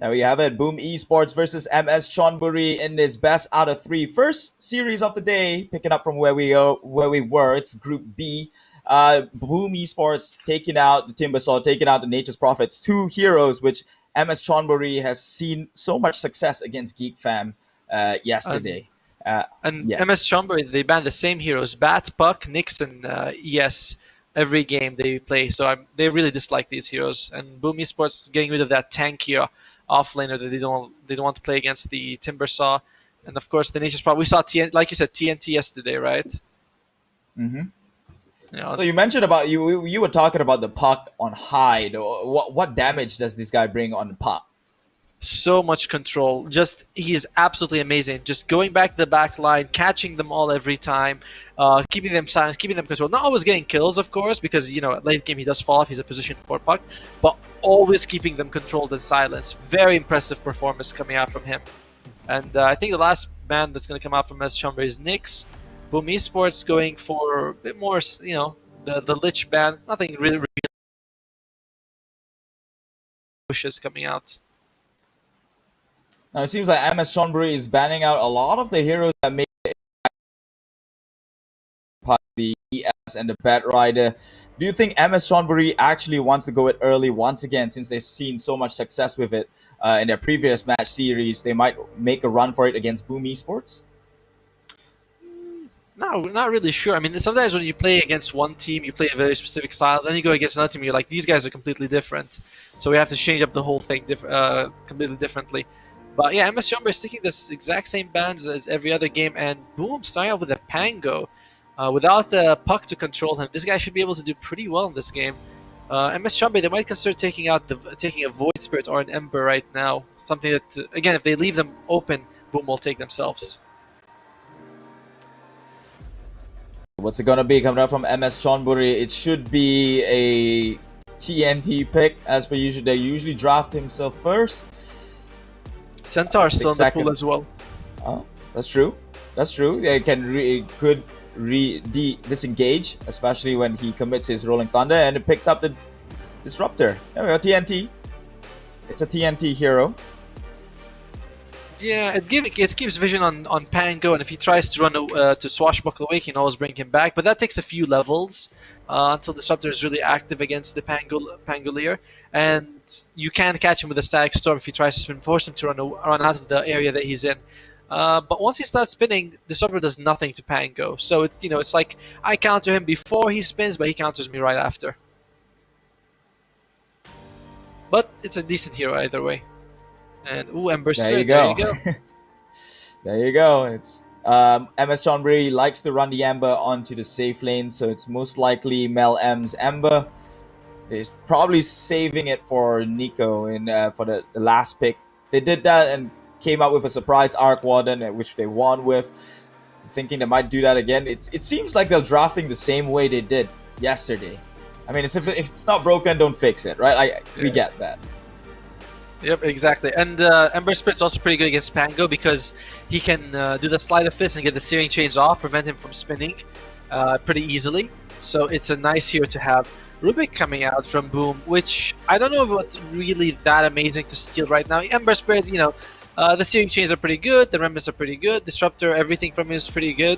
There we have it. Boom Esports versus MS Chonburi in this best out of three. First series of the day, picking up from where we were. It's Group B. Boom Esports taking out the Timbersaw, taking out the Nature's Prophets, two heroes which MS Chonburi has seen so much success against Geek Fam And yesterday. Uh, and yeah. MS Chonburi, they ban the same heroes: Bat, Puck, Nyx, and ES every game they play. So they really dislike these heroes. And Boom Esports getting rid of that tankier offlaner that they don't want to play against the Timbersaw. And of course, the Nature's Problem. We saw like you said, TNT yesterday, right? hmm You know, So you mentioned about you were talking about the puck on high. What damage does this guy bring on the puck? so much control. Just he's absolutely amazing. Just going back to the back line, catching them all every time, keeping them silent, keeping them control. Not always getting kills, of course, because at late game he does fall off. He's a position for puck, but always keeping them controlled and silenced. Very impressive performance coming out from him. And I think the last man that's going to come out from S Chumber is Nyx. Boom Esports going for a bit more, the Lich ban. Nothing really pushes coming out. Now it seems like MS Chonburi is banning out a lot of the heroes that made the ES and the Bat Rider. Do you think MS Chonburi actually wants to go it early once again, since they've seen so much success with it in their previous match series? They might make a run for it against Boom Esports. No, not really sure. I mean, sometimes when you play against one team, you play a very specific style. Then you go against another team, you're like, these guys are completely different. So we have to change up the whole thing completely differently. But yeah, MS Jumper is sticking this exact same bands as every other game, and boom, starting off with a Pango. Without the puck to control him, this guy should be able to do pretty well in this game. MS Jumper, they might consider taking a Void Spirit or an Ember right now. Something that, again, if they leave them open, boom will take themselves. What's it gonna be coming up from MS Chonburi? It should be a TNT pick, as per usual. They usually draft himself first. Centaur Six still in the pool seconds. as well. Oh, that's true. That's true. They could disengage, especially when he commits his Rolling Thunder and it picks up the Disruptor. There we go, TNT. It's a TNT hero. Yeah, it keeps vision on Pango, and if he tries to run to swashbuckle away, you can always bring him back. But that takes a few levels until Disruptor is really active against the Pangolier, and you can't catch him with a Static Storm if he tries to spin, force him to run out of the area that he's in. But once he starts spinning, Disruptor does nothing to Pango. So it's like I counter him before he spins, but he counters me right after. But it's a decent hero either way. And Ember There you Spirit, go. there you go. There you go. It's MS Chonburi likes to run the Ember onto the safe lane, so it's most likely Mel M's Ember. He's probably saving it for Nico for the last pick. They did that and came out with a surprise Arc Warden, which they won with. Thinking they might do that again. It seems like they're drafting the same way they did yesterday. I mean, if it's not broken, don't fix it, right? We get that. Yep, exactly. And Ember Spirit's also pretty good against Pango because he can do the Sleight of Fist and get the Searing Chains off, prevent him from spinning pretty easily. So it's a nice hero to have. Rubik coming out from Boom, which I don't know if it's really that amazing to steal right now. Ember Spirit, the Searing Chains are pretty good, the Remnants are pretty good, Disruptor, everything from him is pretty good.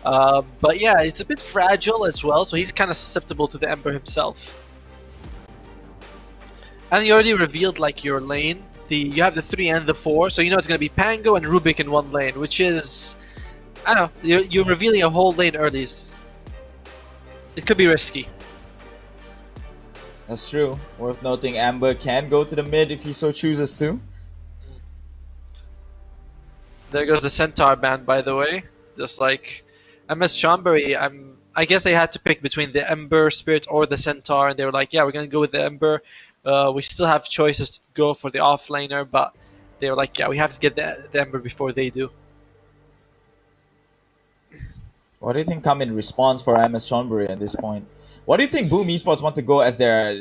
But yeah, it's a bit fragile as well, so he's kind of susceptible to the Ember himself. And you already revealed like your lane. You have the 3 and the 4, so it's gonna be Pango and Rubik in one lane, which is, I don't know, you're revealing a whole lane early. It could be risky. That's true. Worth noting, Amber can go to the mid if he so chooses to. There goes the Centaur band, by the way. Just like MS Chonburi, I guess they had to pick between the Ember Spirit or the Centaur, and they were like, yeah, we're gonna go with the Ember. We still have choices to go for the offlaner, but they were like, yeah, we have to get the Ember before they do. What do you think come in response for MS Chonburi at this point? What do you think Boom Esports want to go as their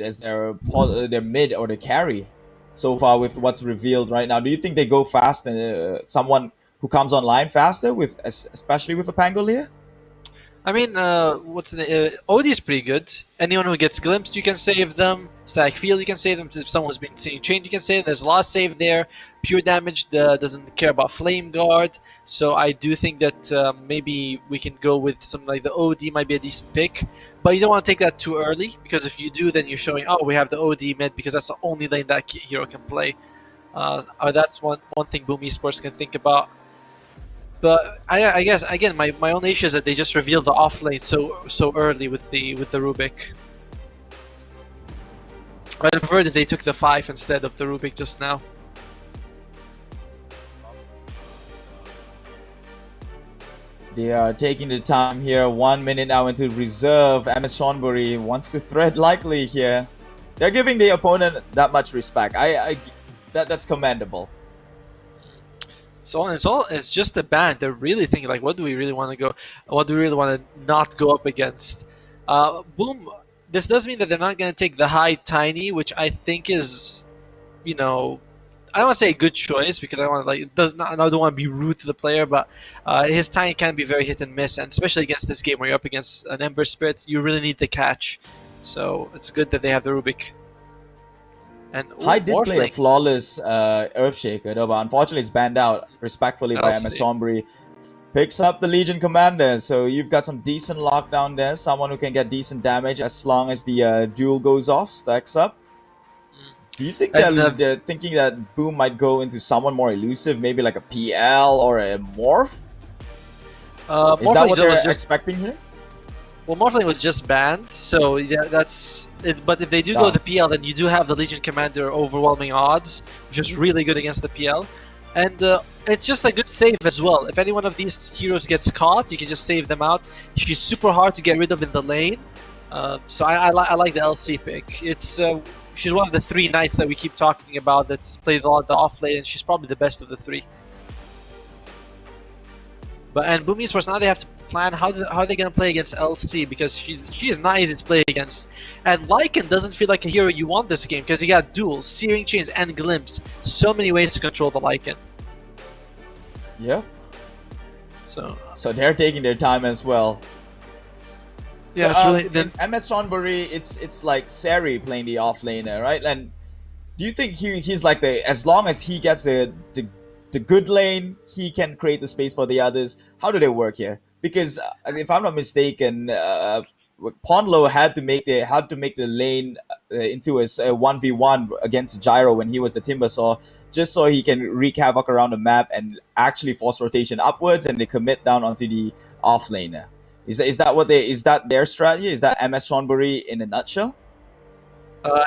mid or the carry so far with what's revealed right now? Do you think they go fast and someone who comes online faster with especially with a Pangolier? I mean, what's the OD is pretty good. Anyone who gets glimpsed, you can save them. Static field, you can save them. If someone's been seen chained, you can save them. There's a lot of save there. Pure damage doesn't care about flame guard. So I do think that maybe we can go with something like the OD might be a decent pick. But you don't want to take that too early, because if you do, then you're showing, oh, we have the OD mid, because that's the only lane that hero can play. That's one thing Boom Esports can think about. But I guess again, my only issue is that they just revealed the off lane so early with the Rubik. I'd prefer if they took the 5 instead of the Rubik just now. They are taking the time here. 1 minute now into reserve. MS Chonburi wants to thread lightly here. They're giving the opponent that much respect. That's commendable. So it's just a band. They're really thinking like, what do we really want to go? What do we really want to not go up against? Boom. This does mean that they're not going to take the high tiny, which I think is, I don't want to say a good choice, because I don't want to be rude to the player, but his tiny can be very hit and miss, and especially against this game where you're up against an Ember Spirit, you really need the catch. So it's good that they have the Rubik. And Hyde did play a flawless Earthshaker, though, but unfortunately it's banned out respectfully by MS Chonburi. Picks up the Legion Commander, so you've got some decent lockdown there. Someone who can get decent damage as long as the duel goes off, stacks up. Do you think that they're thinking that Boom might go into someone more elusive, maybe like a PL or a Morph? Is that what they're expecting here? Well, Morphling was just banned, so yeah, that's it. But if they do go the PL, then you do have the Legion Commander overwhelming odds, which is really good against the PL. And it's just a good save as well. If any one of these heroes gets caught, you can just save them out. She's super hard to get rid of in the lane. So I like the LC pick. It's she's one of the 3 knights that we keep talking about that's played a lot the off lane, and she's probably the best of the 3. And Boom Esports, now they have to plan how are they going to play against LC, because she is not easy to play against. And Lycan doesn't feel like a hero you want this game, because you got duels, searing chains, and glimpse. So many ways to control the Lycan. Yeah. So they're taking their time as well. Yeah, so, it's really. In MS Chonburi, it's like Seri playing the off laner, right? And do you think he's like as long as he gets the good lane, he can create the space for the others? How do they work here? Because if I'm not mistaken, Ponlo had to make the lane into a 1v1 against Gyro when he was the Timbersaw, just so he can wreak havoc around the map and actually force rotation upwards, and they commit down onto the off laner. Is that their strategy? Is that MS Chonburi in a nutshell?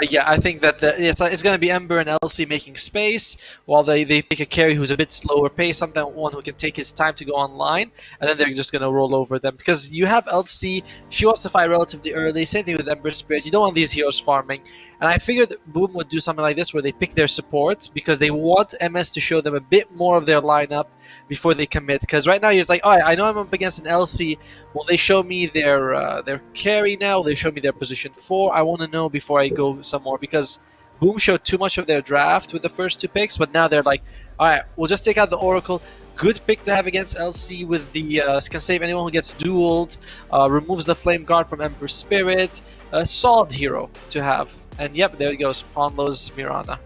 Yeah, I think that it's going to be Ember and LC making space, while they pick a carry who's a bit slower pace, someone who can take his time to go online, and then they're just going to roll over them. Because you have LC, she wants to fight relatively early, same thing with Ember Spirit, you don't want these heroes farming. And I figured Boom would do something like this, where they pick their support, because they want MS to show them a bit more of their lineup before they commit. Because right now you're just like, all right, I know I'm up against an LC. Will they show me their carry now? Will they show me their position 4? I want to know before I go some more, because Boom showed too much of their draft with the first 2 picks, but now they're like, all right, we'll just take out the Oracle. Good pick to have against LC with the can save anyone who gets dueled, removes the Flame Guard from Ember Spirit. A solid hero to have. And yep, there it goes, Ponlo's Mirana.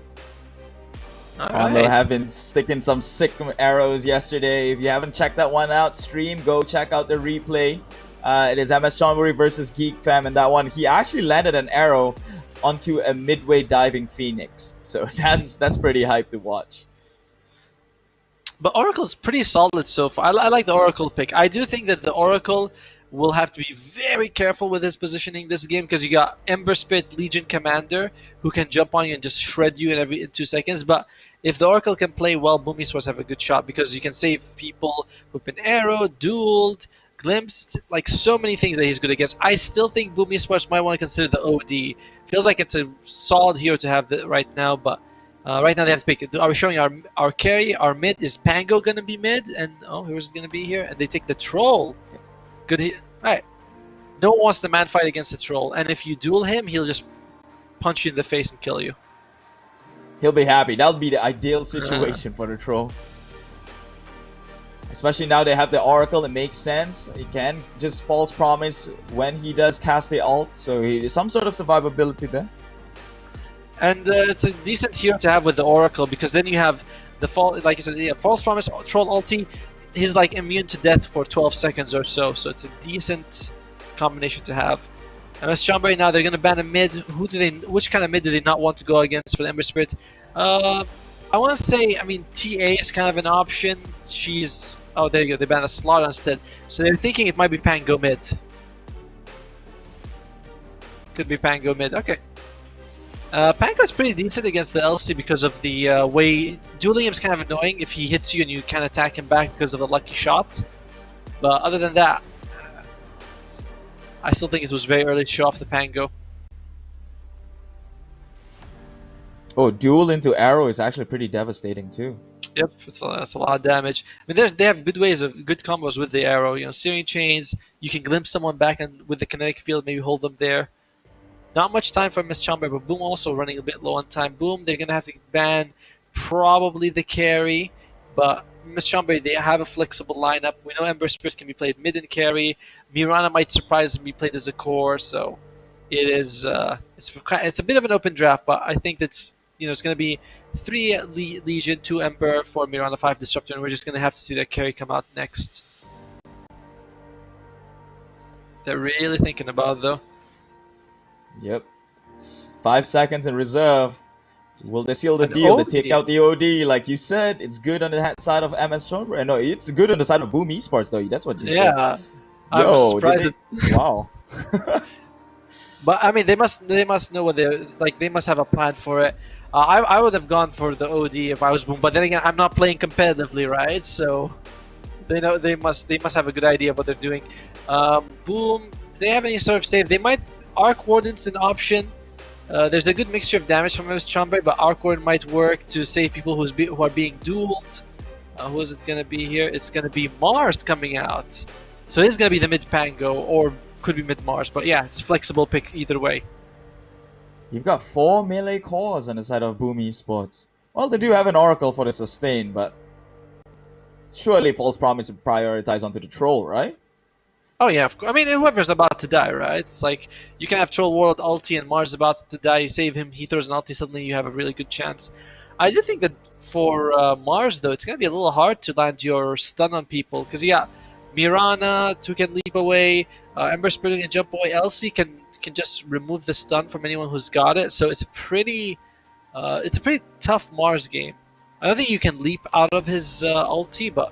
Ponlo have been sticking some sick arrows yesterday. If you haven't checked that one out, stream, go check out the replay. It is MS Chonburi versus Geek Fam, and that one, he actually landed an arrow onto a midway diving Phoenix. So that's pretty hype to watch. But Oracle's pretty solid so far. I like the Oracle pick. I do think that the Oracle will have to be very careful with his positioning this game, because you got Ember Spirit Legion Commander who can jump on you and just shred you in 2 seconds. But if the Oracle can play well, Boom Esports have a good shot, because you can save people who've been arrowed, dueled, glimpsed, like so many things that he's good against. I still think Boom Esports might want to consider the OD. Feels like it's a solid hero to have right now, but right now they have to pick. Are we showing our carry? Our mid is Pango gonna be mid, and who's gonna be here? And they take the Troll. Good. Alright. No one wants to man fight against the Troll, and if you duel him, he'll just punch you in the face and kill you. He'll be happy. That would be the ideal situation for the Troll. Especially now they have the Oracle, it makes sense. He can just false promise when he does cast the ult, so some sort of survivability there. And it's a decent hero to have with the Oracle, because then you have the like you said, yeah, false promise troll ulti. He's like immune to death for 12 seconds or so, so it's a decent combination to have. MS Chonburi now, they're gonna ban a mid. Which kind of mid do they not want to go against for the Ember Spirit? I want to say, I mean, TA is kind of an option. Oh, there you go. They banned a slot instead. So they're thinking it might be Pango mid. Could be Pango mid. Okay. Pango's pretty decent against the LC because of the way dueling him is kind of annoying if he hits you and you can't attack him back because of the lucky shot. But other than that, I still think it was very early to show off the Pango. Oh, duel into arrow is actually pretty devastating too. Yep, that's a lot of damage. I mean, they have good combos with the arrow. You know, searing chains. You can glimpse someone back and with the kinetic field, maybe hold them there. Not much time for Miss Chonburi, but Boom also running a bit low on time. Boom, they're gonna have to ban probably the carry, but Miss Chonburi, they have a flexible lineup. We know Ember Spirit can be played mid and carry. Mirana might surprise and be played as a core, so it is it's a bit of an open draft, but I think that's it's going to be 3 Legion, 2 Ember, 4 Mirana, 5 Disruptor, and we're just going to have to see that carry come out next. They're really thinking about it, though. Yep. 5 seconds in reserve. Will they seal the deal? They take out the OD, like you said. It's good on the side of MS Chonburi. No, it's good on the side of Boom Esports, though. That's what you said. Yeah, I was surprised. Wow. But I mean, they must know what they're like. They must have a plan for it. I would have gone for the OD if I was Boom, but then again, I'm not playing competitively, right? So they must have a good idea of what they're doing. Boom, do they have any sort of save? They might Arc Warden's an option. There's a good mixture of damage from MS Chonburi, but Arc Warden might work to save people who are being dueled. Who is it gonna be here? It's gonna be Mars coming out. So this is gonna be the mid Pango, or could be mid Mars, but yeah, it's a flexible pick either way. You've got 4 melee cores on the side of Boom Esports. Well, they do have an Oracle for the sustain, but surely False Promise would prioritize onto the Troll, right? Oh yeah, of course. I mean, whoever's about to die, right? It's like you can have Troll World ulti and Mars about to die. You save him, he throws an ulti, suddenly you have a really good chance. I do think that for Mars, though, it's going to be a little hard to land your stun on people because yeah, Mirana, who can leap away, Ember Spirit can jump away, LC can just remove the stun from anyone who's got it. So it's a pretty tough Mars game. I don't think you can leap out of his ulti, but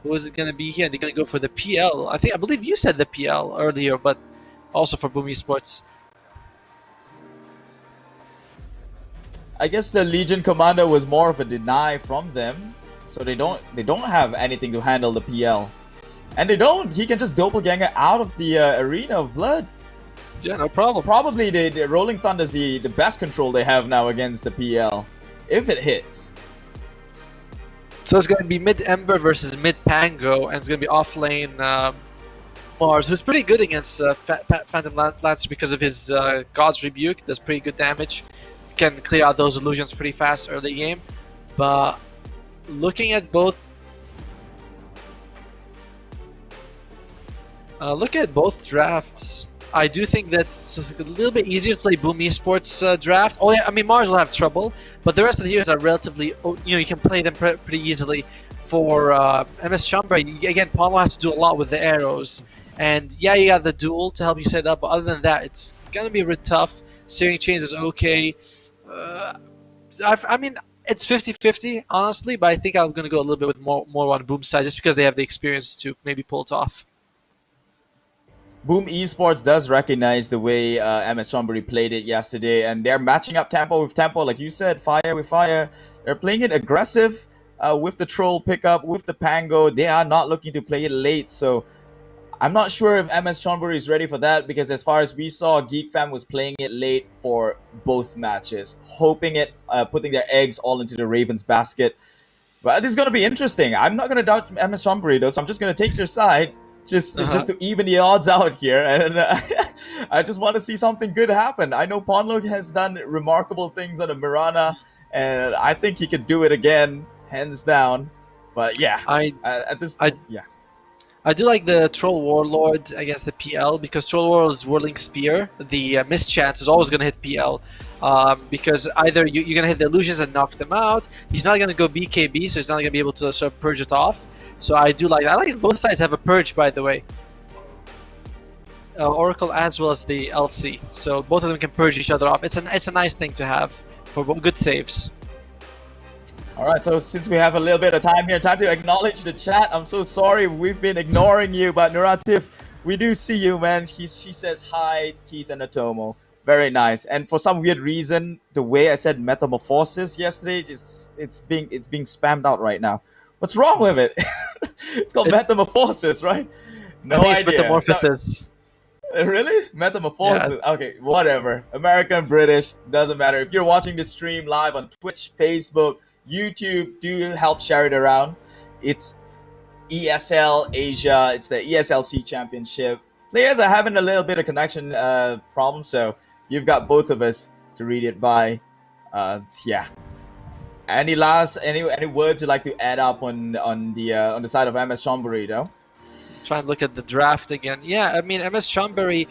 who is it going to be here? They're going to go for the PL. I believe you said the PL earlier, but also for Boom Esports. I guess the Legion Commander was more of a deny from them, so they don't have anything to handle the PL. And he can just doppelganger out of the Arena of Blood. Yeah, no problem. Probably the Rolling Thunder is the best control they have now against the PL, if it hits. So it's going to be mid Ember versus mid Pango, and it's going to be off lane Mars, who's pretty good against Phantom Lancer because of his God's Rebuke. Does pretty good damage. Can clear out those illusions pretty fast early game. But looking at both drafts, I do think that it's a little bit easier to play Boom Esports draft. Oh yeah, I mean Mars will have trouble, but the rest of the heroes are relatively, you can play them pretty easily. For MS Chonburi, again, Palmo has to do a lot with the arrows, and yeah, you got the duel to help you set up, but other than that, it's gonna be a bit tough. Searing Chains is okay. I mean, it's 50-50, honestly, but I think I'm gonna go a little bit with more on Boom's side, just because they have the experience to maybe pull it off. Boom Esports does recognize the way MS Chonburi played it yesterday, and they're matching up tempo with tempo, like you said, fire with fire. They're playing it aggressive with the Troll pickup, with the Pango. They are not looking to play it late, so I'm not sure if MS Chonburi is ready for that, because as far as we saw, Geek Fam was playing it late for both matches, hoping putting their eggs all into the Ravens basket. But this is going to be interesting. I'm not going to doubt MS Chonburi, though, so I'm just going to take your side. Just to even the odds out here, and I just want to see something good happen. I know Ponlo has done remarkable things on a Mirana, and I think he could do it again, hands down. But yeah, I at this I point, yeah. I do like the Troll Warlord against the PL because Troll Warlord's Whirling Spear, the mischance is always going to hit PL. Because either you're going to hit the illusions and knock them out, he's not going to go BKB, so he's not going to be able to sort of purge it off. So I do like that. I like both sides have a purge, by the way. Oracle as well as the LC, so both of them can purge each other off. It's a nice thing to have for good saves. All right, so since we have a little bit of time here, time to acknowledge the chat. I'm so sorry we've been ignoring you, but Nuratif, we do see you, man. She says hi, Keith and Otomo. Very nice. And for some weird reason, the way I said metamorphosis yesterday, just it's being spammed out right now. What's wrong with it? It's called It, metamorphosis, right? I No think it's idea. So Metamorphosis. really? Yeah, Metamorphosis. Okay, whatever. American, British, doesn't matter. If you're watching the stream live on Twitch, Facebook, YouTube, do help share it around. It's ESL Asia. It's the ESLC Championship. Players are having a little bit of connection problem, so you've got both of us to read it by. Yeah. Any words you'd like to add up on the side of MS Chonburi though? trying to look at the draft again. Yeah, I mean MS Chonburi,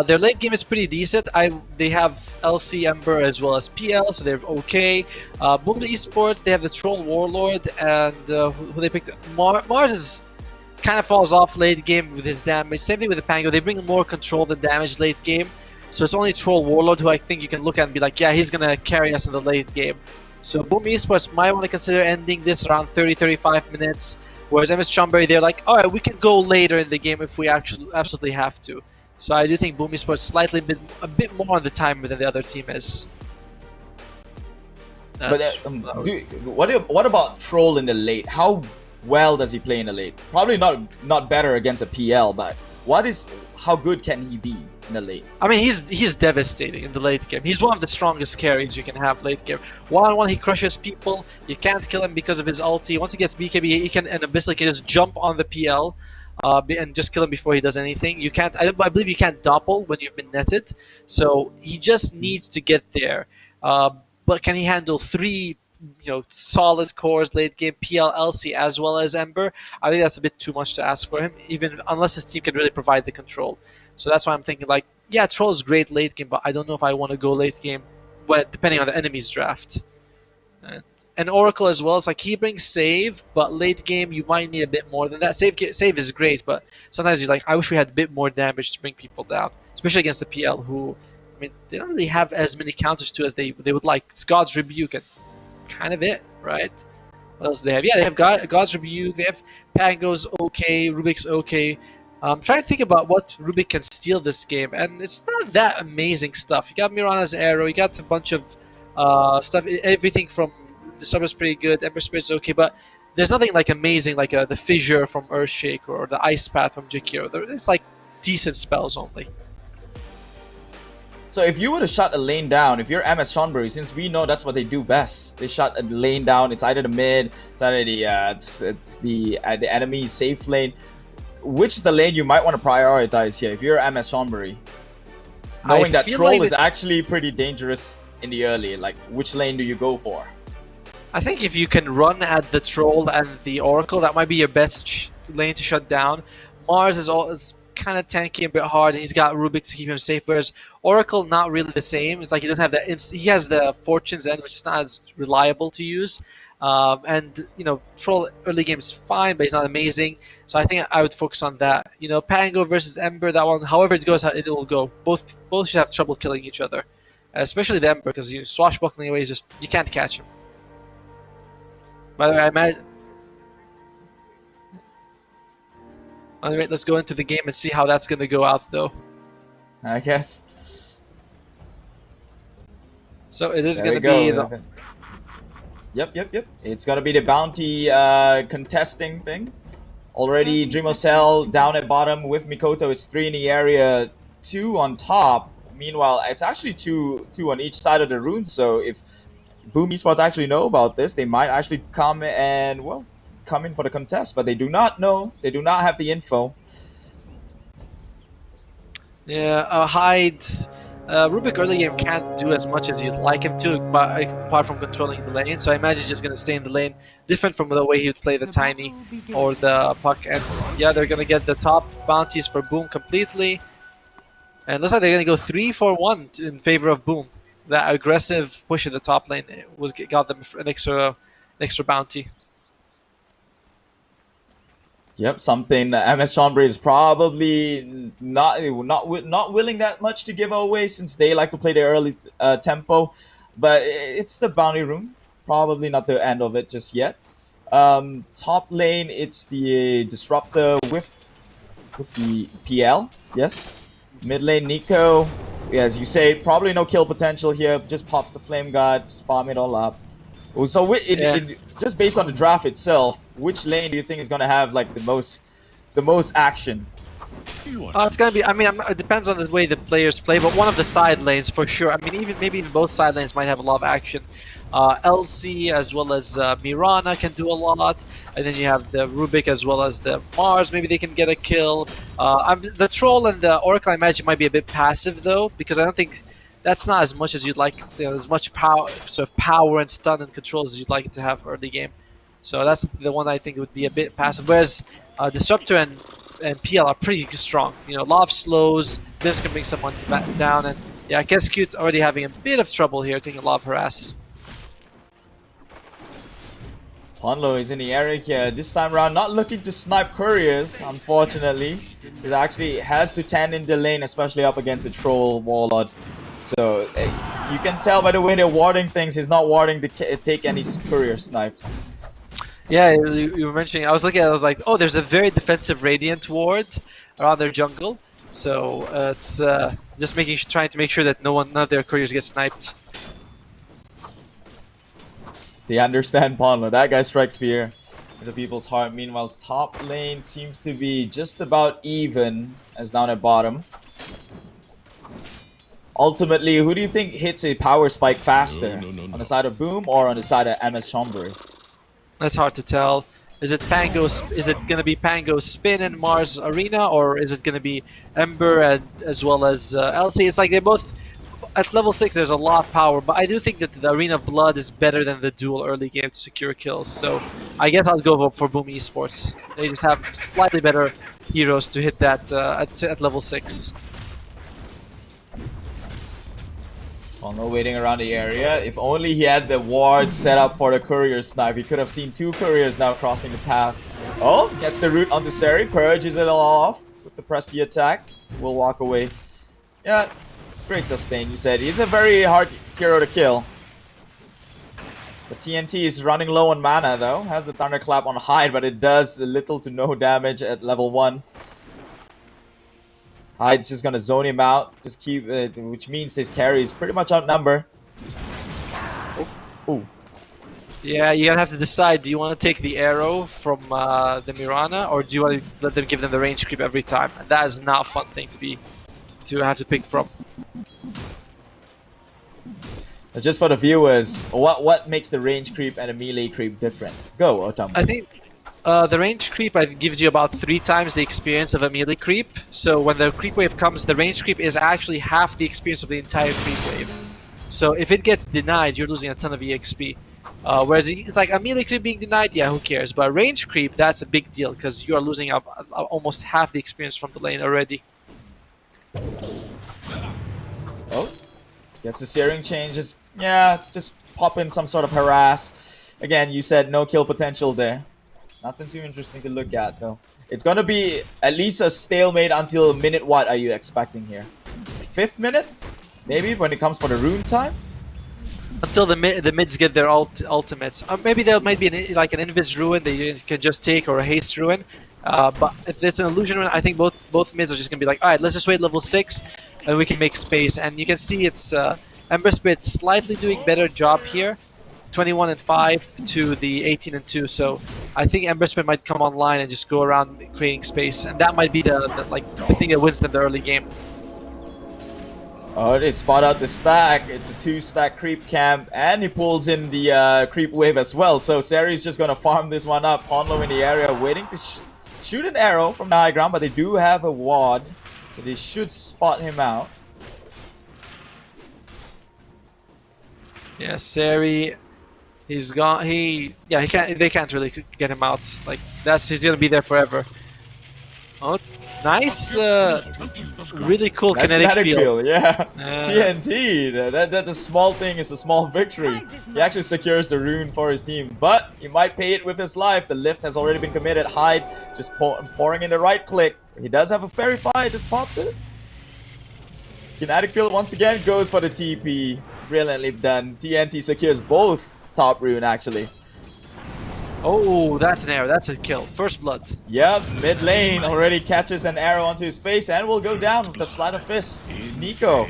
their late game is pretty decent. They have LC Ember as well as PL, so they're okay. Boom to Esports, they have the Troll Warlord and who they picked. Mars is kind of falls off late game with his damage. Same thing with the Pango. They bring more control than damage late game. So it's only Troll Warlord who I think you can look at and be like, yeah, he's gonna carry us in the late game. So Boom Esports might want to consider ending this around 30-35 minutes. Whereas MS Chonburi, they're like, all right, we can go later in the game if we actually absolutely have to. So I do think Boom Esports slightly a bit more on the timer than the other team is. That's, But what about Troll in the late? How well does he play in the late? Probably not better against a PL, but how good can he be in the late? I mean, he's devastating in the late game. He's one of the strongest carries you can have late game. One-on-one, he crushes people. You can't kill him because of his ulti. Once he gets BKB, he can and Abyssal can just jump on the PL and just kill him before he does anything. You can't. I believe you can't doppel when you've been netted. So he just needs to get there. But can he handle three? Solid cores late game, PL, LC, as well as Ember? I think that's a bit too much to ask for him, even unless his team can really provide the control. So that's why I'm thinking, like, yeah, Troll is great late game, but I don't know if I want to go late game, but depending on the enemy's draft. And Oracle as well, it's like he brings save, but late game you might need a bit more than that. Save is great, but sometimes you're like, I wish we had a bit more damage to bring people down, especially against the PL, who, I mean, they don't really have as many counters to as they would like. It's God's Rebuke and kind of it, right? What else do they have? Yeah, they have God's Rebuke. They have Pango's okay, Rubik's okay. I'm trying to think about what Rubik can steal this game, and it's not that amazing stuff. You got Mirana's Arrow, you got a bunch of stuff. Everything from Disruptor's pretty good, Ember Spirit's okay, but there's nothing like amazing like the Fissure from Earthshaker or the Ice Path from Jakiro. It's like decent spells only. So if you were to shut a lane down, if you're MS Chonburi, since we know that's what they do best, they shut a lane down. It's either the mid, it's either the enemy's safe lane. Which is the lane you might want to prioritize here if you're MS Chonburi? Knowing that Troll is actually pretty dangerous in the early, like which lane do you go for? I think if you can run at the Troll and the Oracle, that might be your best lane to shut down. Mars is kind of tanky and a bit hard, and he's got Rubik to keep him safe, whereas Oracle not really the same. It's like he doesn't have that. He has the Fortune's End, which is not as reliable to use. And Troll early game is fine, but he's not amazing. So I think I would focus on that. Pango versus Ember, that one, however it goes, it will go. Both should have trouble killing each other, especially the Ember, because swashbuckling away is just you can't catch him. By the way, Alright, let's go into the game and see how that's going to go out, though. I guess. So it is going to be the... Yep. It's going to be the bounty contesting thing. Already Dreamocell down at bottom with Mikoto. It's 3 in the area, 2 on top. Meanwhile, it's actually two on each side of the rune. So if Boom Esports actually know about this, they might actually come and, well, come in for the contest, but they do not know. They do not have the info. Yeah, Hyde. Rubik early game can't do as much as you'd like him to, but apart from controlling the lane. So I imagine he's just going to stay in the lane, different from the way he would play the Tiny or the Puck. And yeah, they're going to get the top bounties for Boom completely. And looks like they're going to go 3-4-1 in favor of Boom. That aggressive push in the top lane got them an extra bounty. Yep, something MS Chonburi is probably not willing that much to give away since they like to play their early tempo, but it's the bounty room. Probably not the end of it just yet. Top lane, it's the disruptor with the PL. Yes. Mid lane, Nico. Yeah, as you say, probably no kill potential here. Just pops the flame guard, just farm it all up. So Yeah. just based on the draft itself, which lane do you think is gonna have like the most action? It's gonna be. I mean, it depends on the way the players play, but one of the side lanes for sure. I mean, even both side lanes might have a lot of action. LC as well as Mirana can do a lot, and then you have the Rubik as well as the Mars. Maybe they can get a kill. The Troll and the Oracle, I imagine, might be a bit passive though, because I don't think that's not as much as you'd like. As much power, sort of power and stun and controls as you'd like it to have early game. So that's the one I think would be a bit passive. Whereas Disruptor and PL are pretty strong. A lot of slows. This can bring someone down, and yeah, I guess Cute's already having a bit of trouble here, taking a lot of harass. Ponlo is in the area here. This time around, not looking to snipe couriers, unfortunately. It actually has to tend in the lane, especially up against a troll warlord. So you can tell by the way they're warding things, he's not warding to take any courier snipes. Yeah, you were mentioning. I was looking at it, I was like, oh, there's a very defensive Radiant ward around their jungle. So it's just trying to make sure that none of their couriers get sniped. They understand Ponlo. That guy strikes fear in the people's heart. Meanwhile, top lane seems to be just about even as down at bottom. Ultimately, who do you think hits a power spike faster? On the side of Boom or on the side of MS Chonburi? That's hard to tell. Is it gonna be Pango's Spin and Mars Arena, or is it gonna be Ember as well as LC? It's like they both at level 6. There's a lot of power, but I do think that the Arena of Blood is better than the dual early game to secure kills. So I guess I'll go for Boom Esports. They just have slightly better heroes to hit that at level 6. Ponlo waiting around the area. If only he had the ward set up for the courier snipe. He could have seen 2 couriers now crossing the path. Oh, gets the root onto Seri. Purges it all off with the Prestige attack. Will walk away. Yeah, great sustain, you said. He's a very hard hero to kill. The TNT is running low on mana though. Has the Thunderclap on hide, but it does little to no damage at level 1. Hyde's just gonna zone him out, just keep it, which means his carry is pretty much outnumbered. Oh. Yeah, you're gonna have to decide. Do you want to take the arrow from the Mirana, or do you want to let them give them the range creep every time? And that is not a fun thing to have to pick from. Just for the viewers, what makes the range creep and the melee creep different? Go, Otomo. I think the range creep gives you about 3 times the experience of a melee creep. So when the creep wave comes, the range creep is actually half the experience of the entire creep wave. So if it gets denied, you're losing a ton of EXP. Whereas it's like a melee creep being denied, yeah, who cares? But range creep, that's a big deal because you are losing almost half the experience from the lane already. Oh, gets the searing changes. Yeah, just pop in some sort of harass. Again, you said no kill potential there. Nothing too interesting to look at though. It's gonna be at least a stalemate until minute what are you expecting here? 5th minute? Maybe when it comes for the rune time? Until the mids get their ultimates. Maybe there might be an Invis Ruin that you can just take, or a Haste Ruin. But if it's an Illusion Ruin, I think both mids are just gonna be like, alright, let's just wait level 6 and we can make space. And you can see it's Ember Spirit slightly doing better job here. 21 and 5 to the 18 and 2, so I think Ember Spirit might come online and just go around creating space, and that might be the thing that wins them the early game. Oh, they spot out the stack. It's a 2-stack creep camp, and he pulls in the creep wave as well. So Seri's just gonna farm this one up. Ponlo in the area waiting to shoot an arrow from the high ground, but they do have a ward, so they should spot him out. Yeah, Seri, he's gone. He can't. They can't really get him out. Like he's gonna be there forever. Oh, nice, really cool Nice kinetic kinetic field. field, yeah. Uh, TNT, that the small thing is a small victory. He actually secures the rune for his team, but he might pay it with his life. The lift has already been committed. Hyde just pouring in the right click. He does have a fairy fire, just popped it. Kinetic field once again goes for the TP. Brilliantly done. TNT secures both top rune actually. oh, that's an arrow. That's a kill. First blood. Yep, mid lane already catches an arrow onto his face and will go down with the sleight of fist. Nico.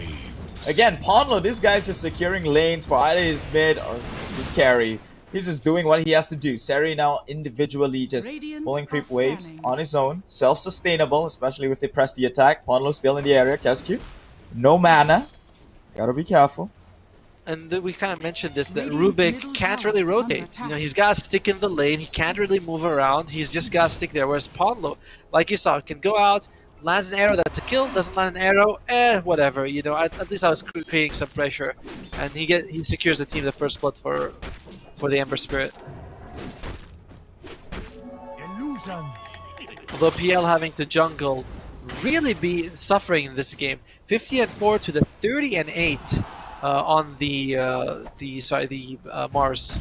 Again, Ponlo, this guy's just securing lanes for either his mid or his carry. He's just doing what he has to do. Seri now individually just pulling creep waves on his own. Self-sustainable, especially if they press the attack. Ponlo still in the area. Kescu, no mana. Gotta be careful. And we kind of mentioned this, that Rubik can't really rotate. You know, he's got to stick in the lane. He can't really move around. He's just got to stick there. Whereas Ponlo, like you saw, can go out, lands an arrow, that's a kill. Doesn't land an arrow, whatever. You know, at least I was creating some pressure, and he secures the team the first blood for the Ember Spirit. Although PL having to jungle really be suffering in this game. 50-4 to the 30-8. On the Mars.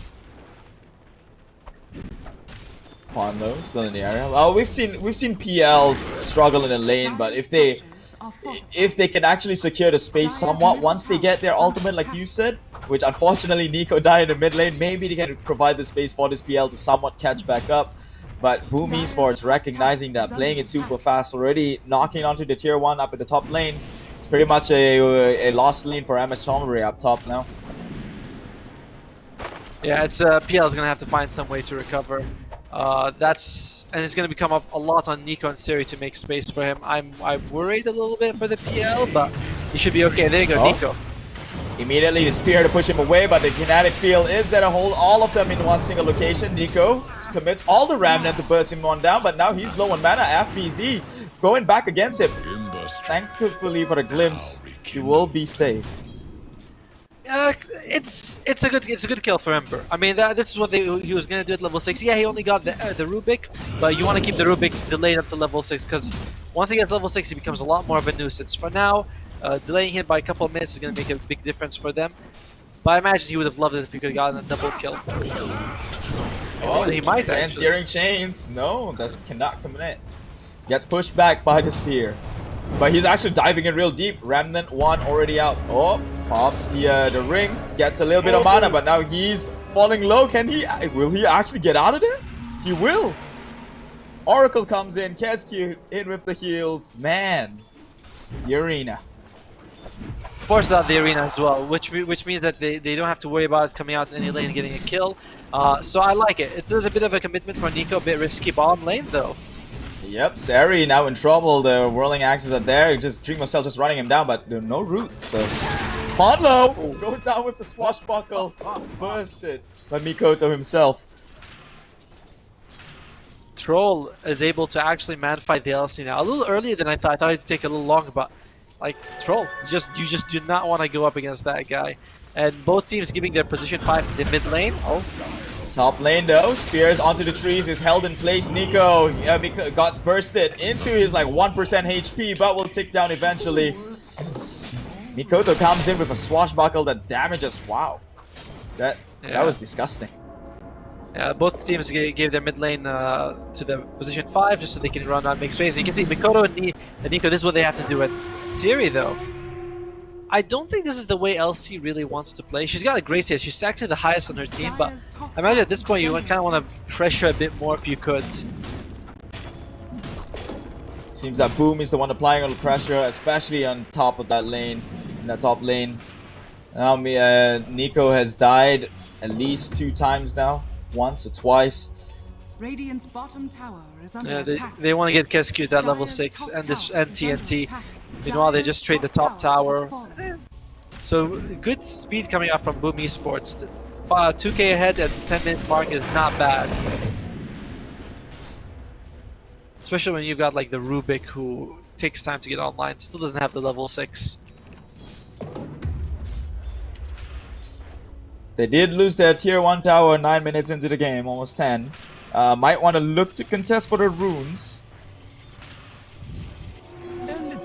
Ponlo still in the area. Well, we've seen PL struggle in the lane, but if they can actually secure the space somewhat once they get their ultimate, like you said, which unfortunately Nico died in the mid lane, maybe they can provide the space for this PL to somewhat catch back up. But Boom Esports recognizing that, playing it super fast, already knocking onto the tier 1 up at the top lane. It's pretty much a lost lane for MS Chonburi up top now. Yeah, it's PL is gonna have to find some way to recover. And it's gonna become up a lot on Nico and Seri to make space for him. I'm worried a little bit for the PL, but he should be okay. There you go, Nico. Immediately the spear to push him away, but the kinetic field is there to hold all of them in one single location. Nico commits all the remnant to burst him one down, but now he's low on mana. FBZ going back against him. Thankfully for the glimpse, he will be safe. It's a good kill for Ember. I mean, this is what he was gonna do at level 6. Yeah, he only got the Rubik, but you want to keep the Rubik delayed up to level 6 because once he gets level 6, he becomes a lot more of a nuisance. For now, delaying him by a couple of minutes is gonna make a big difference for them. But I imagine he would have loved it if he could have gotten a double kill. Oh, he might and actually. searing chains. No, that cannot commit. Gets pushed back by the spear. But he's actually diving in real deep. Remnant 1 already out. Oh, pops the ring. Gets a little bit of mana, but now he's falling low. Will he actually get out of there? He will. Oracle comes in. Kescu in with the heals. Man, the arena. Forces out the arena as well, which means that they don't have to worry about coming out in any lane and getting a kill. So I like it. There's a bit of a commitment for Nico, a bit risky bottom lane though. Yep, Seri now in trouble. The whirling axes are there. Just Dream of Cell just running him down, but there's no root. So Ponlo goes down with the swashbuckle. Bursted by Mikoto himself. Troll is able to actually man fight the LC now. A little earlier than I thought. I thought it'd take a little longer, but like Troll, you just do not want to go up against that guy. And both teams giving their position 5 in the mid lane. Oh. Top lane though, spears onto the trees, is held in place. Nico got bursted into his like 1% HP, but will tick down eventually. Mikoto comes in with a swashbuckle that damages. Wow, that was disgusting. Yeah, both teams gave their mid lane to the position 5 just so they can run out and make space. And you can see Mikoto and Nico, this is what they have to do. At Seri though, I don't think this is the way LC really wants to play. She's got a great CS. She's actually the highest on her team, but I imagine at this point you kind of want to pressure a bit more if you could. Seems that Boom is the one applying all the pressure, especially on top of that lane, in that top lane. Now Nico has died at least 2 times now, once or twice. Radiant's bottom tower is under attack. They want to get Kescu at level 6 and TNT. Meanwhile, they just trade the top tower. So good speed coming out from Boom Esports. 2k ahead at the 10-minute mark is not bad. Especially when you've got like the Rubik who takes time to get online, still doesn't have the level 6. They did lose their tier 1 tower 9 minutes into the game, almost 10. Might want to look to contest for the runes.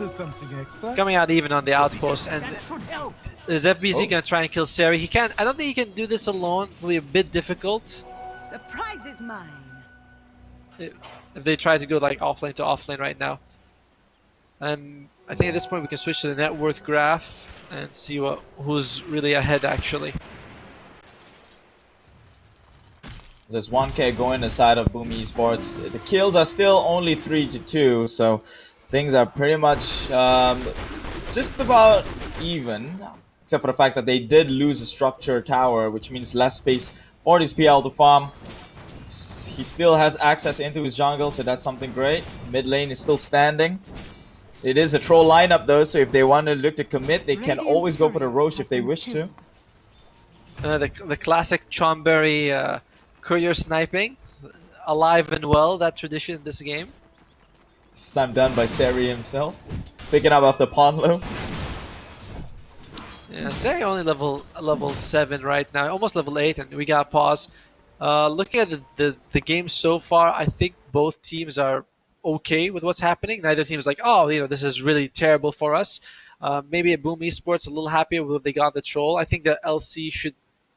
Something extra. Coming out even on the outpost, and is FBZ gonna try and kill Seri? He can't. I don't think he can do this alone. It'll be a bit difficult. The prize is mine. If they try to go like offlane to offlane right now. And I think at this point we can switch to the net worth graph and see who's really ahead actually. There's 1k going aside of Boom Esports. The kills are still only 3-2, so things are pretty much just about even, except for the fact that they did lose a structure tower, which means less space for this PL to farm. He still has access into his jungle, so that's something great. Mid lane is still standing. It is a troll lineup though, so if they want to look to commit, they can always go for the Roche if they wish to. The classic Chonburi courier sniping, alive and well, that tradition in this game. Snap done by Seri himself. Picking up after Ponlo. Yeah, Seri only level 7 right now, almost level 8, and we got pause. Looking at the game so far, I think both teams are okay with what's happening. Neither team is like, oh, this is really terrible for us. Maybe at Boom Esports a little happier with what they got the troll. I think the LC should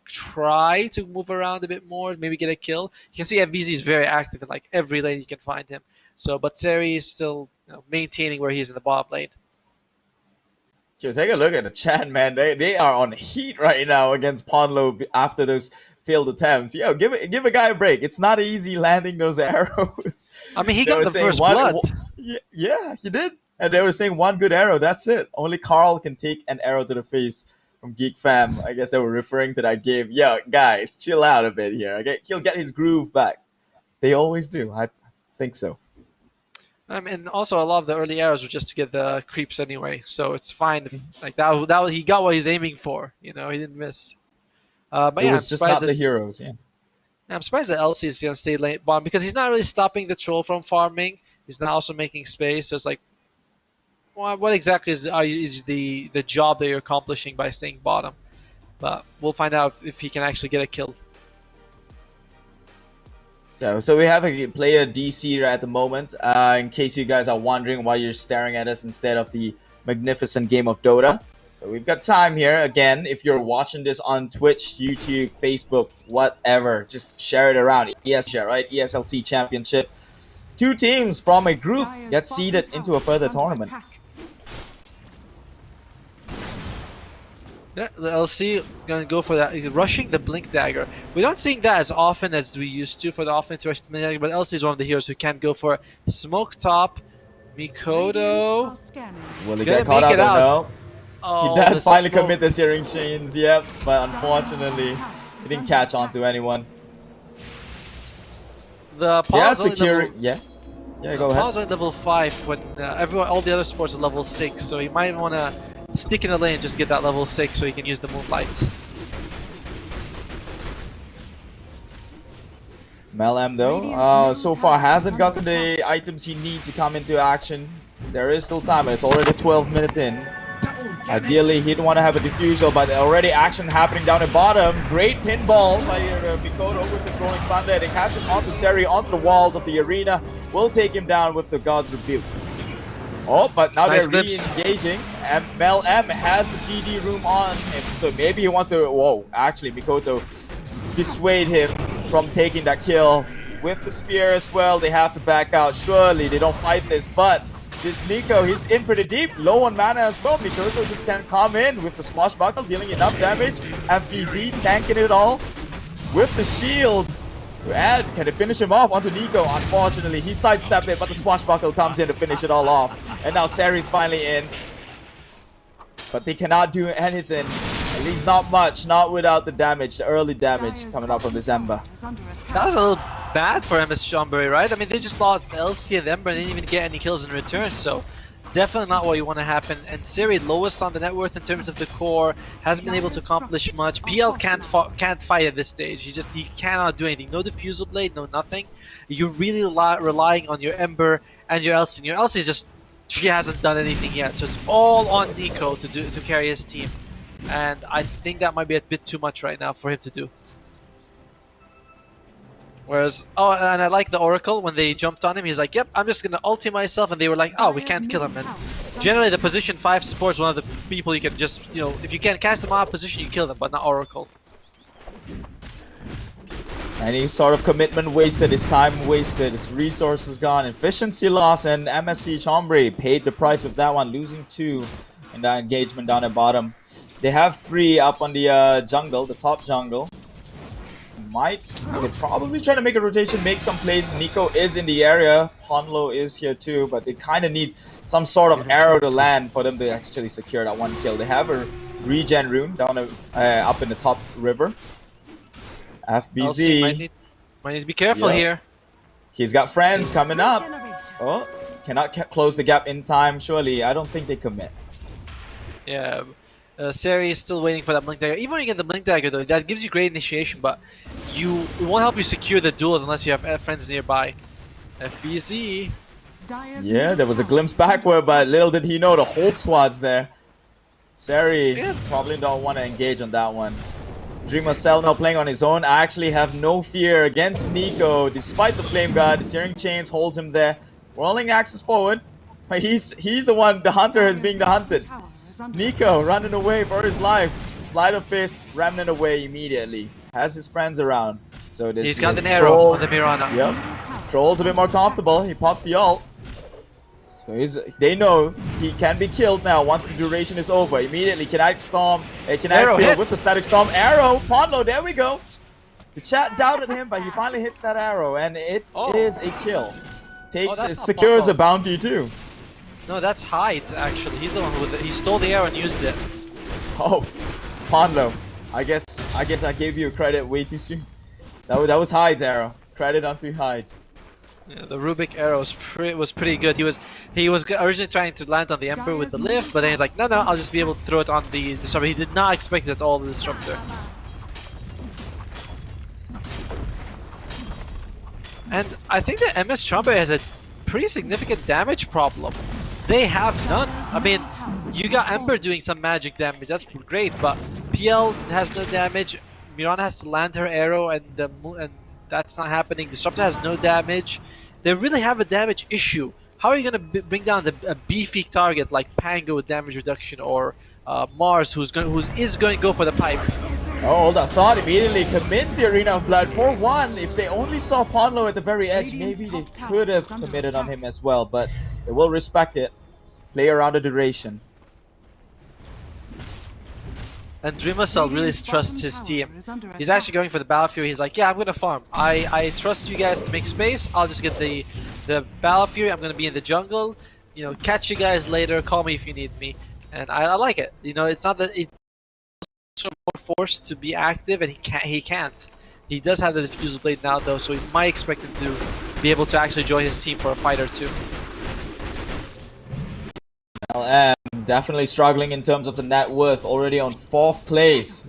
try to move around a bit more, maybe get a kill. You can see FBZ is very active in like every lane you can find him. So, but Seri is still maintaining where he's in the bottom lane. Yo, take a look at the chat, man. They are on heat right now against Ponlo after those failed attempts. Yo, give a guy a break. It's not easy landing those arrows. I mean, he got the first blood. Yeah, he did. And they were saying one good arrow, that's it. Only Carl can take an arrow to the face from Geek Fam. I guess they were referring to that game. Yo, guys, chill out a bit here. Okay, he'll get his groove back. They always do. I think so. And also a lot of the early arrows were just to get the creeps anyway, so it's fine. If, like that he got what he's aiming for. He didn't miss. But it yeah, was just not the heroes. Yeah, I'm surprised that LC is gonna stay late bottom because he's not really stopping the troll from farming. He's not also making space. So it's like, what exactly is the job that you're accomplishing by staying bottom? But we'll find out if he can actually get a kill. So we have a player DC at the moment. In case you guys are wondering why you're staring at us instead of the magnificent game of Dota. So we've got time here. Again, if you're watching this on Twitch, YouTube, Facebook, whatever, just share it around. ESL, right? ESLC Championship. 2 teams from a group get seeded into a further tournament. Yeah, the LC gonna go for that, rushing the Blink Dagger. We don't see that as often as we used to for the offense rush the Blink Dagger, but LC is one of the heroes who can go for Smoke Top. Mikoto. Will he get caught out or no? Oh, he does finally commit the Searing Chains, yep, but unfortunately, he didn't catch on to anyone. The pause go ahead. Pause on level 5 when all the other sports are level 6, so you might want to stick in the lane and just get that level 6 so you can use the Moonlight. Melem though, so far hasn't gotten the items he needs to come into action. There is still time, it's already 12 minutes in. Ideally, he'd want to have a diffusal, but already action happening down the bottom. Great pinball by Mikoto with his rolling thunder. It catches onto Seri, onto the walls of the arena. Will take him down with the God's Rebuke. Oh, but now they're re-engaging, and Mel M has the DD room on him, so maybe he wants to, actually Mikoto dissuade him from taking that kill. With the spear as well, they have to back out. Surely they don't fight this, but this Nico, he's in pretty deep, low on mana as well. Mikoto just can't come in with the Swashbuckle, dealing enough damage. FBZ tanking it all with the shield. And can they finish him off onto Nico? Unfortunately, he sidestepped it, but the Swashbuckle comes in to finish it all off. And now Seri's finally in. But they cannot do anything. At least not much, not without the damage, the early damage coming out from this Ember. That was a little bad for MS Chonburi, right? I mean, they just lost LC and Ember and didn't even get any kills in return, so definitely not what you want to happen. And Seri, lowest on the net worth in terms of the core, hasn't been able to accomplish much. PL can't fight at this stage. He cannot do anything. No diffusal blade, no nothing. You're really relying on your Ember and your LC. And your LC is just, she hasn't done anything yet, so it's all on Nico to carry his team. and I think that might be a bit too much right now for him to do. Whereas, oh, and I like the Oracle when they jumped on him. He's like, "Yep, I'm just gonna ulti myself," and they were like, "Oh, we can't kill him." And generally, the position 5 support is one of the people you can just, if you can cast them out of position, you kill them, but not Oracle. Any sort of commitment wasted, his time wasted, his resources gone, efficiency loss, and MSC Chonburi paid the price with that one, losing 2 in that engagement down at bottom. They have 3 up on the jungle, the top jungle. They're probably trying to make a rotation, make some plays. Nico is in the area, Ponlo is here too, but they kind of need some sort of arrow to land for them to actually secure that 1 kill. They have a regen rune down up in the top river. FBZ might need to be careful here. He's got friends coming up. Oh, cannot close the gap in time. Surely, I don't think they commit. Yeah, Seri is still waiting for that Blink Dagger. Even when you get the Blink Dagger though, that gives you great initiation, but it won't help you secure the duels unless you have friends nearby. FBZ. Yeah, there was a glimpse backward, but little did he know the whole squad's there. Seri probably don't want to engage on that one. Dreamer Cell now playing on his own. I actually have no fear against Nico, despite the Flame God. The Searing Chains holds him there. Rolling axes forward. He's the one, the hunter is being the hunted. Nico running away for his life. Slide of Fist, Remnant away immediately. Has his friends around. So he's got an arrow on the Mirana. Yep. Troll's a bit more comfortable. He pops the ult. So they know he can be killed now once the duration is over. Immediately, Kinetic Storm, Kinetic Field with the Static Storm. Arrow, Ponlo, there we go. The chat doubted him, but he finally hits that arrow, and it is a kill. Secures a bounty too. No, that's Hyde, actually. He's the one he stole the arrow and used it. Oh, Ponlo. I guess I gave you credit way too soon. That was Hyde's arrow. Credit onto Hyde. Yeah, the Rubik arrow was pretty good. He was originally trying to land on the Emperor with the lift, but then he's like, no, I'll just be able to throw it on the Disruptor. He did not expect it at all, the Disruptor. And I think that MS Chonburi has a pretty significant damage problem. They have none. I mean, you got Ember doing some magic damage, that's great, but PL has no damage. Mirana has to land her arrow, and that's not happening. Disruptor has no damage. They really have a damage issue. How are you going to bring down a beefy target like Pango with damage reduction, or Mars who is going to go for the pipe? Oh, hold that thought. Immediately commits the Arena of Blood for 1. If they only saw Ponlo at the very edge, maybe they could have committed on him as well, but they will respect it. Play around the duration. And Dreamercell really trusts his team. He's actually going for the Battlefury. He's like, yeah, I'm going to farm. I trust you guys to make space. I'll just get the Battlefury. I'm going to be in the jungle. Catch you guys later. Call me if you need me. And I like it. It's not that it's more forced to be active, and he can't. He does have the Diffusal Blade now, though, so we might expect him to be able to actually join his team for a fight or two. Definitely struggling in terms of the net worth, already on 4th place.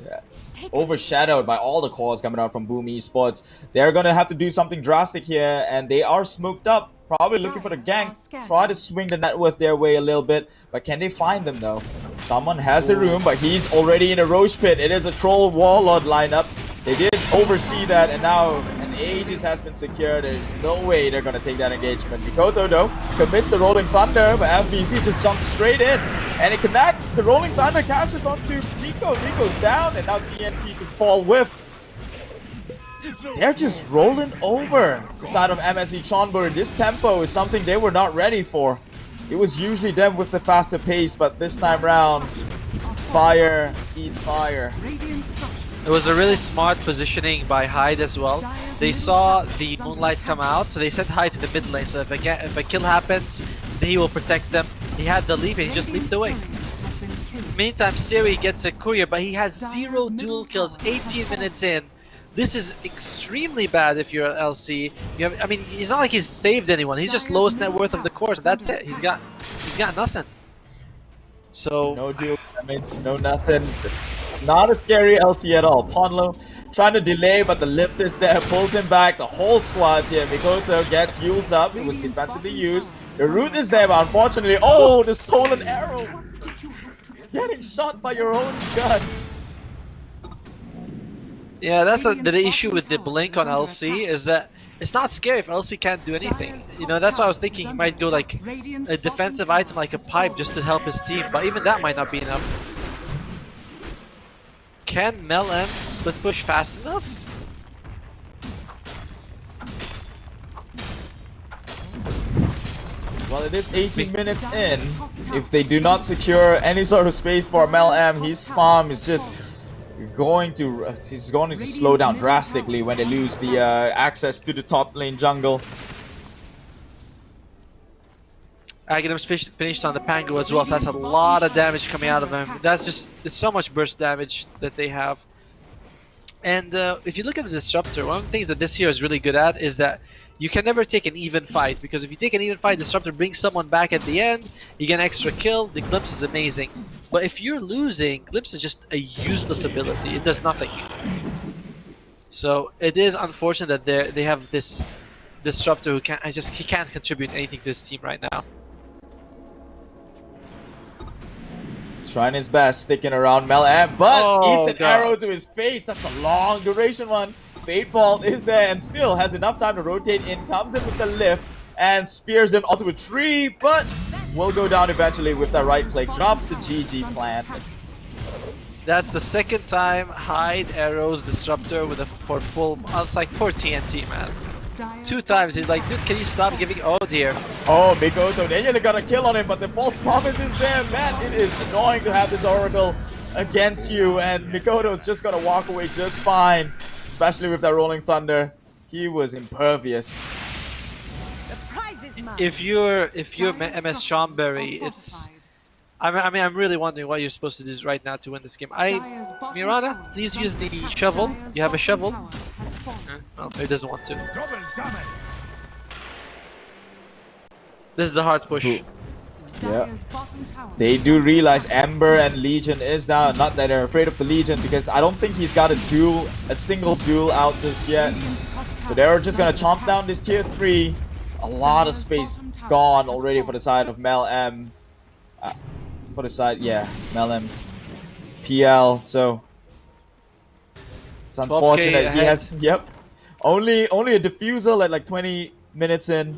Overshadowed by all the calls coming out from Boom Esports. They're going to have to do something drastic here, and they are smoked up. Probably looking for the gank. Try to swing the net worth their way a little bit, but can they find them though? Someone has the room, but he's already in a Roche pit. It is a Troll Warlord lineup. They did oversee that, and now an Aegis has been secured. There's no way they're going to take that engagement. Mikoto, though, commits the Rolling Thunder, but FBC just jumps straight in, and it connects. The Rolling Thunder catches onto Nico. Nico's down, and now TNT can fall with. They're just rolling over the side of MSC Chonburi. This tempo is something they were not ready for. It was usually them with the faster pace, but this time round, fire eats fire. It was a really smart positioning by Hyde as well. They saw the Moonlight come out, so they sent Hyde to the mid lane. So if a kill happens, he will protect them. He had the leap and he just leaped away. Meantime, Seri gets a courier, but he has 0 dual kills 18 minutes in. This is extremely bad if you're LC. I mean, it's not like he's saved anyone. He's just lowest net worth of the course. That's it. He's got nothing. So no dual damage, no nothing. It's not a scary LC at all. Ponlo trying to delay, but the lift is there, pulls him back. The whole squad's here. Mikoto gets used up. It was defensively used. The root is there, but unfortunately, oh, the stolen arrow. getting shot by your own gun. Yeah, that's the issue with the blink on LC is that it's not scary if LC can't do anything. You know, that's why I was thinking he might go like a defensive item like a pipe just to help his team, but even that might not be enough. Can Mel M split push fast enough? Well, it is 18 minutes in. If they do not secure any sort of space for Mel M, his farm is just going to slow down drastically when they lose the access to the top lane jungle. Aghanim's finished on the Pango as well, so that's a lot of damage coming out of him. That's just, it's so much burst damage that they have. And if you look at the Disruptor, one of the things that this hero is really good at is that you can never take an even fight, because if you take an even fight, Disruptor brings someone back at the end, you get an extra kill, the Glimpse is amazing. But if you're losing, Glimpse is just a useless ability, it does nothing. So it is unfortunate that they have this Disruptor who he can't contribute anything to his team right now. He's trying his best, sticking around Mel M, but eats an God. arrow to his face. That's a long duration one. Fate Bolt is there and still has enough time to rotate in, comes in with the lift and spears him onto a tree, but will go down eventually with the right click. Drops the GG plant. That's the second time Hyde arrows Disruptor with for full. It's like poor TNT, man. 2 times he's like, dude, can you stop giving? Oh dear. Oh, Mikoto nearly got a kill on him, but the false promise is there. Man, it is annoying to have this Oracle against you, and Mikoto's just gonna walk away just fine. Especially with that Rolling Thunder, he was impervious. If you're MS Chonburi, it's I'm really wondering what you're supposed to do right now to win this game. Mirana, please use the shovel. You have a shovel. Well, he doesn't want to. This is a hard push. Yeah. They do realize Ember and Legion is down. Not that they're afraid of the Legion, because I don't think he's got a single duel out just yet. So they're just gonna chomp down this tier 3. A lot of space gone already for the side of Mel M. For the side, yeah, Mel M. PL. So it's unfortunate. He has, yep, only a diffusal at like 20 minutes in.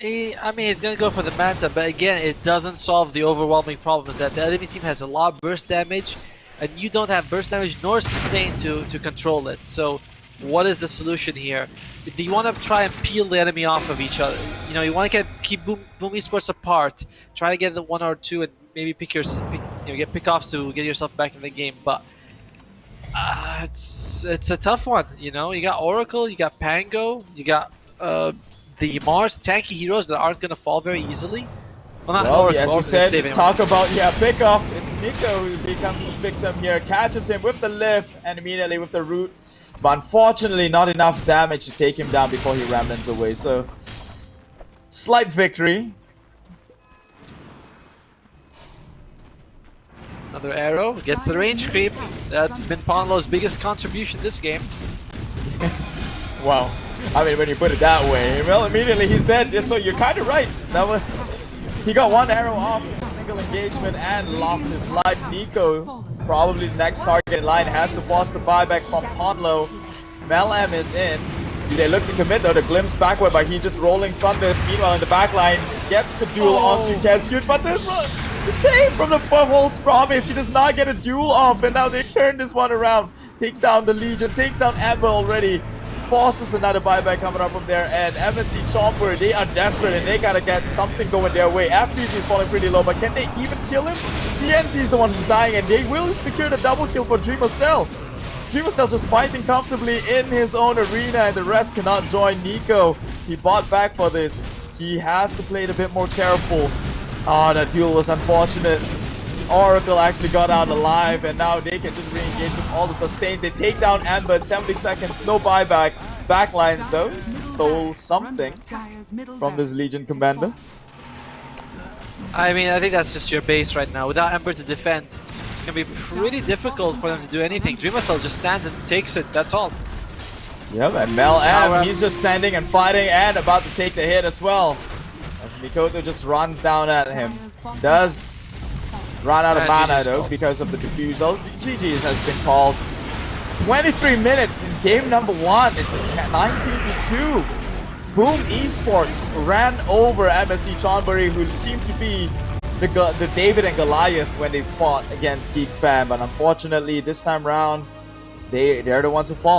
I mean, he's gonna go for the Manta, but again, it doesn't solve the overwhelming problems that the enemy team has a lot of burst damage, and you don't have burst damage nor sustain to control it. So, what is the solution here? Do you want to try and peel the enemy off of each other? You know, you want to keep Boom Esports apart. Try to get the 1 or 2 and maybe get pickoffs to get yourself back in the game. But it's a tough one. You know, you got Oracle, you got Pango, you got the Mars tanky heroes that aren't gonna fall very easily. Well, not Oracle, as you said, talk about pickoff. It's Nico who becomes the victim here, catches him with the lift and immediately with the root. But unfortunately, not enough damage to take him down before he remnants away. So, slight victory. Another arrow gets the range creep. That's been Ponlo's biggest contribution this game. Wow. I mean, when you put it that way, well, immediately he's dead. So you're kind of right. He got 1 arrow off in a single engagement and lost his life. Nico, probably the next target in line, has to force the buyback from Ponlo. Mel M is in. Do they look to commit though? The glimpse backward, but he just rolling thunders. Meanwhile, in the back line, gets the duel onto Kescute, but the save from the false promise. He does not get a duel off, and now they turn this one around. Takes down the Legion, takes down Ember already. Forces another buyback coming up from there, and MSC Chonburi, they are desperate and they gotta get something going their way. FBC is falling pretty low, but can they even kill him? TNT is the one who's dying, and they will secure the double kill for Dreamer Cell. Dreamer Cell's just fighting comfortably in his own arena, and the rest cannot join Nico. He bought back for this. He has to play it a bit more careful. Oh, that duel was unfortunate. Oracle actually got out alive, and now they can just re-engage with all the sustain. They take down Ember, 70 seconds, no buyback. Backlines though, stole something from this Legion commander. I mean, I think that's just your base right now. Without Ember to defend, it's going to be pretty difficult for them to do anything. Dreamer Cell just stands and takes it, that's all. Yep, and Mel M, he's just standing and fighting and about to take the hit as well. As Mikoto just runs down at him. Does Ran out of mana GG's though called. because of the defusal. GG's has been called. 23 minutes in game number 1. It's a 19-2. Boom Esports ran over MSC Chonburi, who seemed to be the David and Goliath when they fought against Geek Fam. But unfortunately, this time round, they're the ones who fall.